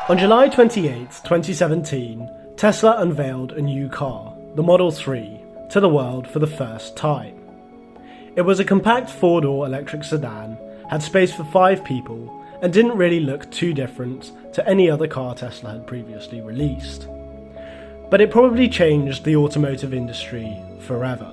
On July 28, 2017, Tesla unveiled a new car, the Model 3, to the world for the first time. It was a compact four-door electric sedan, had space for 5 people, and didn't really look too different to any other car Tesla had previously released. But it probably changed the automotive industry forever.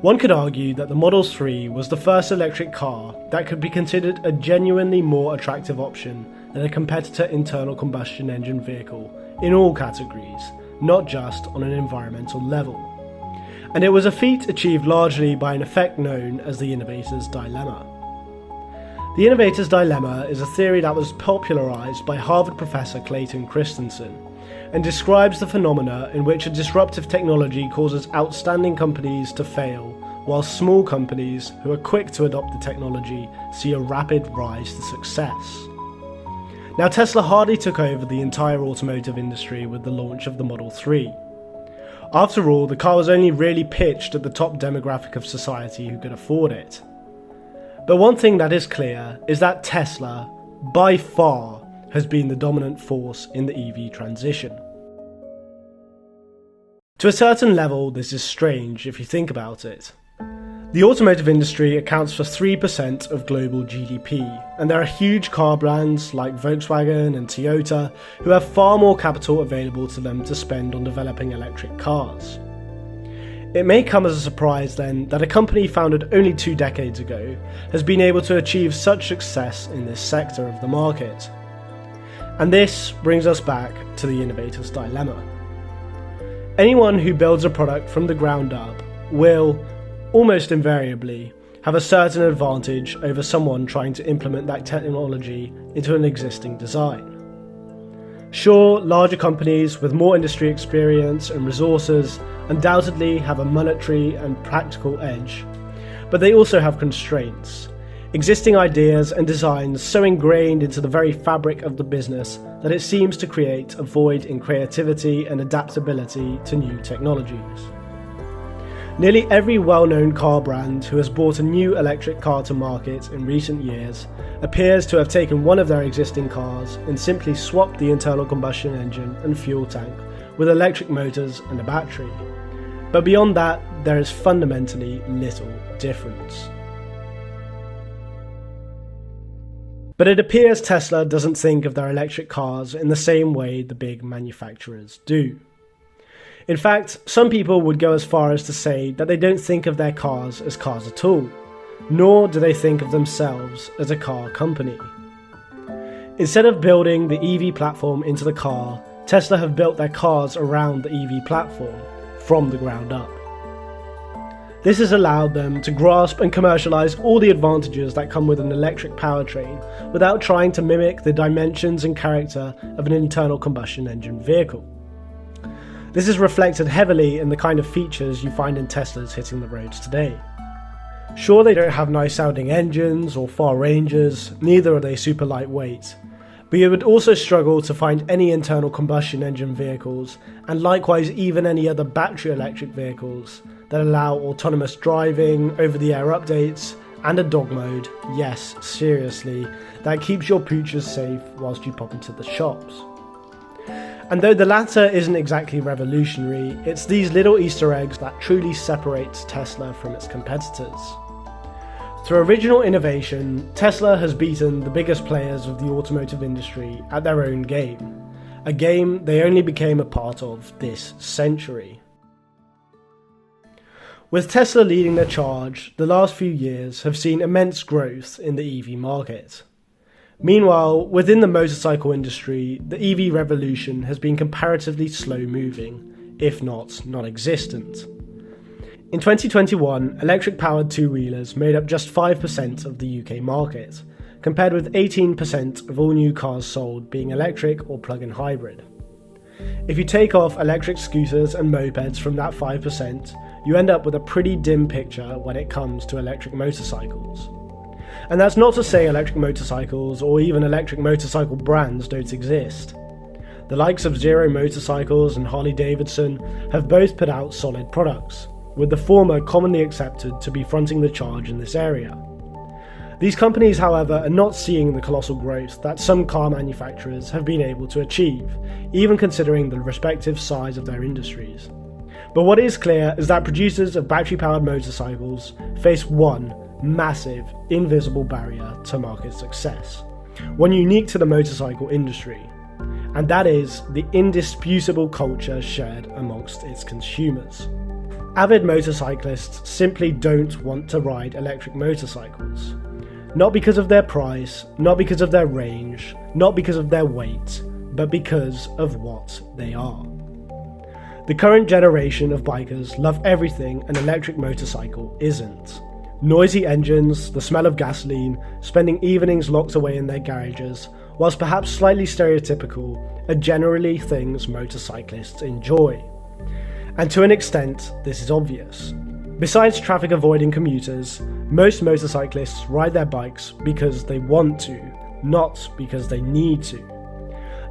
One could argue that the Model 3 was the first electric car that could be considered a genuinely more attractive option than a competitor internal combustion engine vehicle in all categories, not just on an environmental level. And it was a feat achieved largely by an effect known as the innovator's dilemma. The innovator's dilemma is a theory that was popularised by Harvard professor Clayton Christensen, and describes the phenomena in which a disruptive technology causes outstanding companies to fail, while small companies who are quick to adopt the technology see a rapid rise to success. Now, Tesla hardly took over the entire automotive industry with the launch of the Model 3. After all, the car was only really pitched at the top demographic of society who could afford it. But one thing that is clear is that Tesla, by far, has been the dominant force in the EV transition. To a certain level, this is strange if you think about it. The automotive industry accounts for 3% of global GDP, and there are huge car brands like Volkswagen and Toyota who have far more capital available to them to spend on developing electric cars. It may come as a surprise then that a company founded only 2 decades ago has been able to achieve such success in this sector of the market. And this brings us back to the innovator's dilemma. Anyone who builds a product from the ground up will, almost invariably, have a certain advantage over someone trying to implement that technology into an existing design. Sure, larger companies with more industry experience and resources undoubtedly have a monetary and practical edge, but they also have constraints. Existing ideas and designs so ingrained into the very fabric of the business that it seems to create a void in creativity and adaptability to new technologies. Nearly every well-known car brand who has brought a new electric car to market in recent years appears to have taken one of their existing cars and simply swapped the internal combustion engine and fuel tank with electric motors and a battery. But beyond that, there is fundamentally little difference. But it appears Tesla doesn't think of their electric cars in the same way the big manufacturers do. In fact, some people would go as far as to say that they don't think of their cars as cars at all, nor do they think of themselves as a car company. Instead of building the EV platform into the car, Tesla have built their cars around the EV platform, from the ground up. This has allowed them to grasp and commercialize all the advantages that come with an electric powertrain without trying to mimic the dimensions and character of an internal combustion engine vehicle. This is reflected heavily in the kind of features you find in Teslas hitting the roads today. Sure, they don't have nice sounding engines or far ranges, neither are they super lightweight, but you would also struggle to find any internal combustion engine vehicles, and likewise even any other battery electric vehicles, that allow autonomous driving, over-the-air updates, and a dog mode, yes, seriously, that keeps your pooches safe whilst you pop into the shops. And though the latter isn't exactly revolutionary, it's these little Easter eggs that truly separates Tesla from its competitors. Through original innovation, Tesla has beaten the biggest players of the automotive industry at their own game, a game they only became a part of this century. With Tesla leading the charge, the last few years have seen immense growth in the EV market. Meanwhile, within the motorcycle industry, the EV revolution has been comparatively slow-moving, if not non-existent. In 2021, electric-powered two-wheelers made up just 5% of the UK market, compared with 18% of all new cars sold being electric or plug-in hybrid. If you take off electric scooters and mopeds from that 5%, you end up with a pretty dim picture when it comes to electric motorcycles. And that's not to say electric motorcycles or even electric motorcycle brands don't exist. The likes of Zero Motorcycles and Harley-Davidson have both put out solid products, with the former commonly accepted to be fronting the charge in this area. These companies, however, are not seeing the colossal growth that some car manufacturers have been able to achieve, even considering the respective size of their industries. But what is clear is that producers of battery-powered motorcycles face one massive, invisible barrier to market success, one unique to the motorcycle industry, and that is the indisputable culture shared amongst its consumers. Avid motorcyclists simply don't want to ride electric motorcycles. Not because of their price, not because of their range, not because of their weight, but because of what they are. The current generation of bikers love everything an electric motorcycle isn't. Noisy engines, the smell of gasoline, spending evenings locked away in their garages, whilst perhaps slightly stereotypical, are generally things motorcyclists enjoy. And to an extent, this is obvious. Besides traffic avoiding commuters, most motorcyclists ride their bikes because they want to, not because they need to.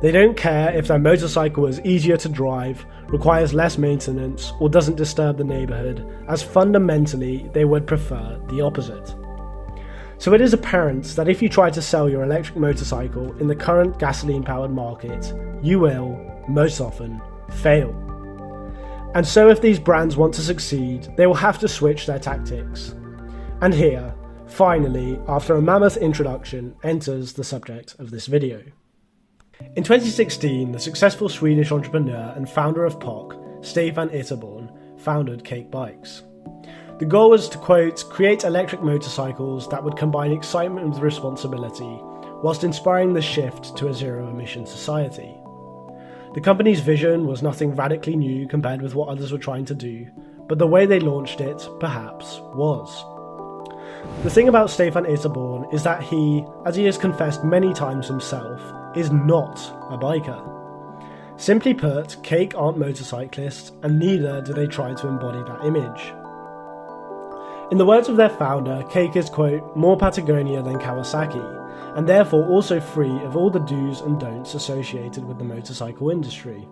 They don't care if their motorcycle is easier to drive, requires less maintenance, or doesn't disturb the neighbourhood, as fundamentally they would prefer the opposite. So it is apparent that if you try to sell your electric motorcycle in the current gasoline-powered market, you will, most often, fail. And so if these brands want to succeed, they will have to switch their tactics. And here, finally, after a mammoth introduction, enters the subject of this video. In 2016, the successful Swedish entrepreneur and founder of Kalk, Stefan Itterborn, founded Kalk Bikes. The goal was to, quote, create electric motorcycles that would combine excitement with responsibility, whilst inspiring the shift to a zero-emission society. The company's vision was nothing radically new compared with what others were trying to do, but the way they launched it, perhaps, was. The thing about Stefan Itterborn is that he, as he has confessed many times himself, is not a biker. Simply put, Kalk aren't motorcyclists, and neither do they try to embody that image. In the words of their founder, Kalk is, quote, more Patagonia than Kawasaki, and therefore also free of all the do's and don'ts associated with the motorcycle industry.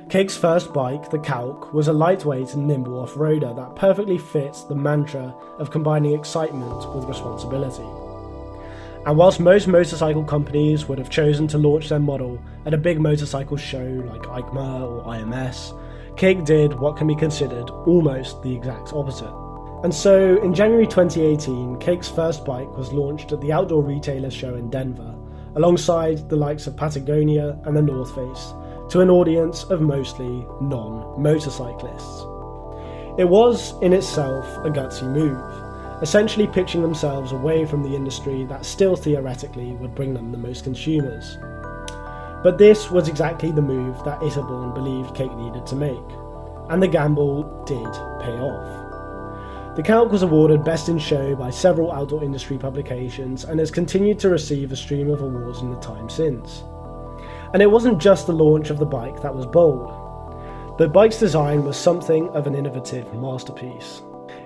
Kalk's first bike, the Kalk, was a lightweight and nimble off-roader that perfectly fits the mantra of combining excitement with responsibility. And whilst most motorcycle companies would have chosen to launch their model at a big motorcycle show like EICMA or IMS, Kalk did what can be considered almost the exact opposite. And so, in January 2018, Kalk's first bike was launched at the Outdoor Retailers Show in Denver, alongside the likes of Patagonia and the North Face, to an audience of mostly non-motorcyclists. It was, in itself, a gutsy move, essentially pitching themselves away from the industry that still theoretically would bring them the most consumers. But this was exactly the move that Itterborn believed Kalk needed to make, and the gamble did pay off. The Kalk was awarded Best in Show by several outdoor industry publications and has continued to receive a stream of awards in the time since. And it wasn't just the launch of the bike that was bold. The bike's design was something of an innovative masterpiece.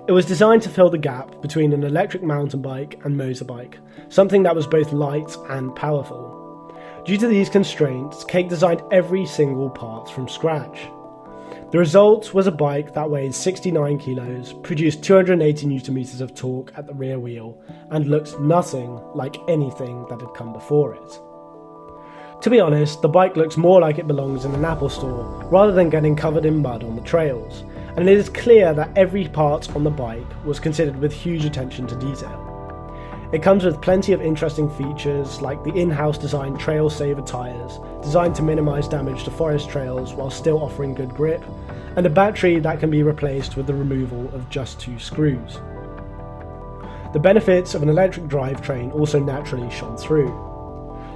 It was designed to fill the gap between an electric mountain bike and motorbike, something that was both light and powerful. Due to these constraints, Kalk designed every single part from scratch. The result was a bike that weighed 69 kilos, produced 280 Nm of torque at the rear wheel, and looked nothing like anything that had come before it. To be honest, the bike looks more like it belongs in an Apple store, rather than getting covered in mud on the trails, and it is clear that every part on the bike was considered with huge attention to detail. It comes with plenty of interesting features like the in-house designed Trail Saver tyres, designed to minimise damage to forest trails while still offering good grip, and a battery that can be replaced with the removal of just 2 screws. The benefits of an electric drivetrain also naturally shone through.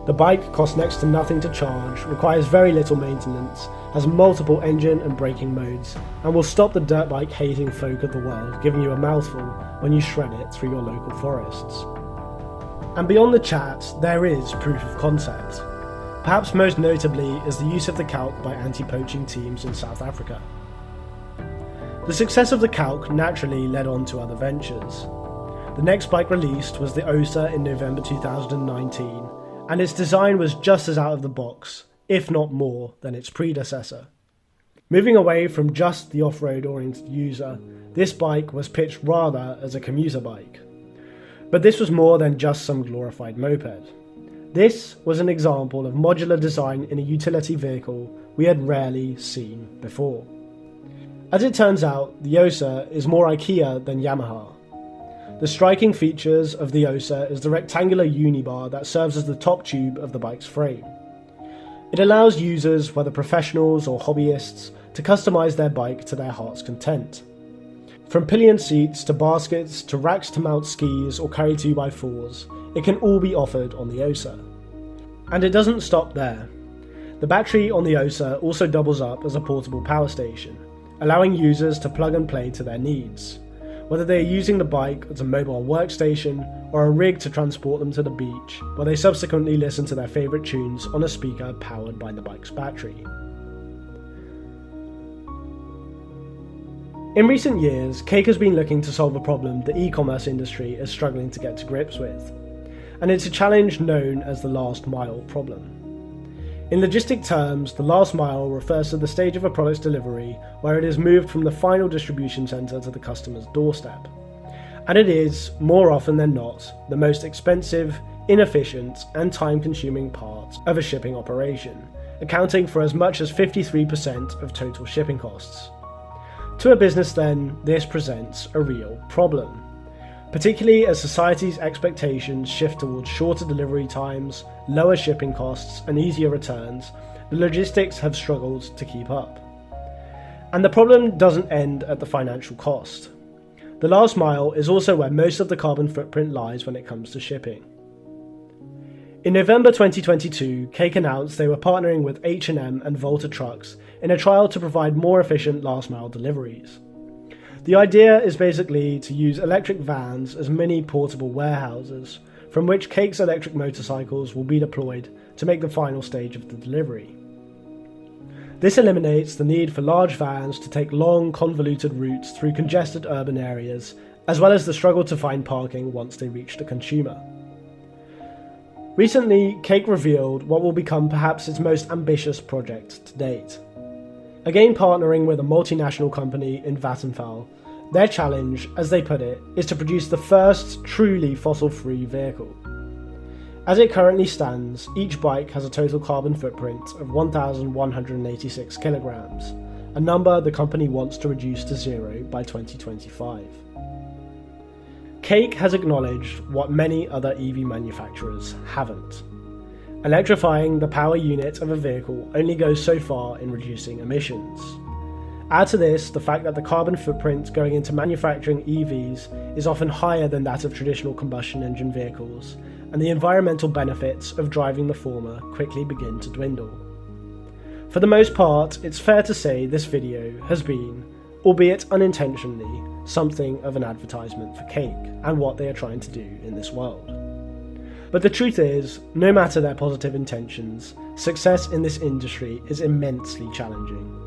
The bike costs next to nothing to charge, requires very little maintenance, has multiple engine and braking modes, and will stop the dirt bike hating folk of the world giving you a mouthful when you shred it through your local forests. And beyond the chat, there is proof of concept. Perhaps most notably is the use of the Kalk by anti-poaching teams in South Africa. The success of the Kalk naturally led on to other ventures. The next bike released was the Osa in November 2019, and its design was just as out of the box, if not more, than its predecessor. Moving away from just the off-road oriented user, this bike was pitched rather as a commuter bike. But this was more than just some glorified moped. This was an example of modular design in a utility vehicle we had rarely seen before. As it turns out, the Osa is more IKEA than Yamaha. The striking features of the Osa is the rectangular unibar that serves as the top tube of the bike's frame. It allows users, whether professionals or hobbyists, to customize their bike to their heart's content. From pillion seats to baskets to racks to mount skis or carry 2x4s, it can all be offered on the Osa. And it doesn't stop there. The battery on the Osa also doubles up as a portable power station, allowing users to plug and play to their needs, whether they are using the bike as a mobile workstation or a rig to transport them to the beach, where they subsequently listen to their favourite tunes on a speaker powered by the bike's battery. In recent years, Kalk has been looking to solve a problem the e-commerce industry is struggling to get to grips with, and it's a challenge known as the last mile problem. In logistic terms, the last mile refers to the stage of a product's delivery where it is moved from the final distribution centre to the customer's doorstep. And it is, more often than not, the most expensive, inefficient and time-consuming part of a shipping operation, accounting for as much as 53% of total shipping costs. To a business then, this presents a real problem, particularly as society's expectations shift towards shorter delivery times, lower shipping costs and easier returns. The logistics have struggled to keep up. And the problem doesn't end at the financial cost. The last mile is also where most of the carbon footprint lies when it comes to shipping. In November 2022, Kalk announced they were partnering with H&M and Volta Trucks in a trial to provide more efficient last mile deliveries. The idea is basically to use electric vans as mini portable warehouses, from which Kalk's electric motorcycles will be deployed to make the final stage of the delivery. This eliminates the need for large vans to take long, convoluted routes through congested urban areas, as well as the struggle to find parking once they reach the consumer. Recently, Kalk revealed what will become perhaps its most ambitious project to date. Again partnering with a multinational company in Vattenfall, their challenge, as they put it, is to produce the first truly fossil-free vehicle. As it currently stands, each bike has a total carbon footprint of 1,186 kilograms, a number the company wants to reduce to zero by 2025. Kalk has acknowledged what many other EV manufacturers haven't. Electrifying the power unit of a vehicle only goes so far in reducing emissions. Add to this the fact that the carbon footprint going into manufacturing EVs is often higher than that of traditional combustion engine vehicles, and the environmental benefits of driving the former quickly begin to dwindle. For the most part, it's fair to say this video has been, albeit unintentionally, something of an advertisement for Kalk and what they are trying to do in this world. But the truth is, no matter their positive intentions, success in this industry is immensely challenging.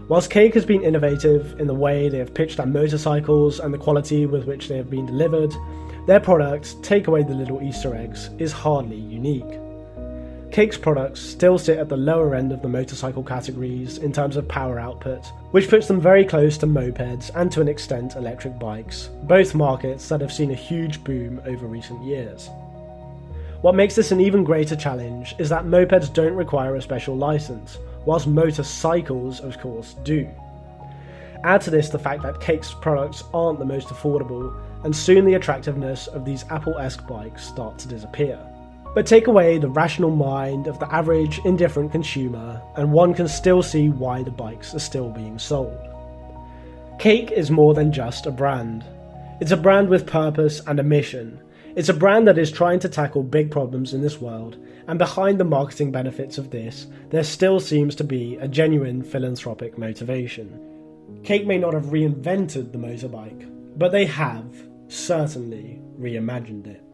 Whilst Kalk has been innovative in the way they have pitched their motorcycles and the quality with which they have been delivered, their product, take away the little Easter eggs, is hardly unique. Kalk's products still sit at the lower end of the motorcycle categories in terms of power output, which puts them very close to mopeds and to an extent electric bikes, both markets that have seen a huge boom over recent years. What makes this an even greater challenge is that mopeds don't require a special license, whilst motorcycles of course do. Add to this the fact that Kalk's products aren't the most affordable, and soon the attractiveness of these Apple-esque bikes start to disappear. But take away the rational mind of the average indifferent consumer, and one can still see why the bikes are still being sold. Kalk is more than just a brand. It's a brand with purpose and a mission. It's a brand that is trying to tackle big problems in this world, and behind the marketing benefits of this, there still seems to be a genuine philanthropic motivation. Kalk may not have reinvented the motorbike, but they have certainly reimagined it.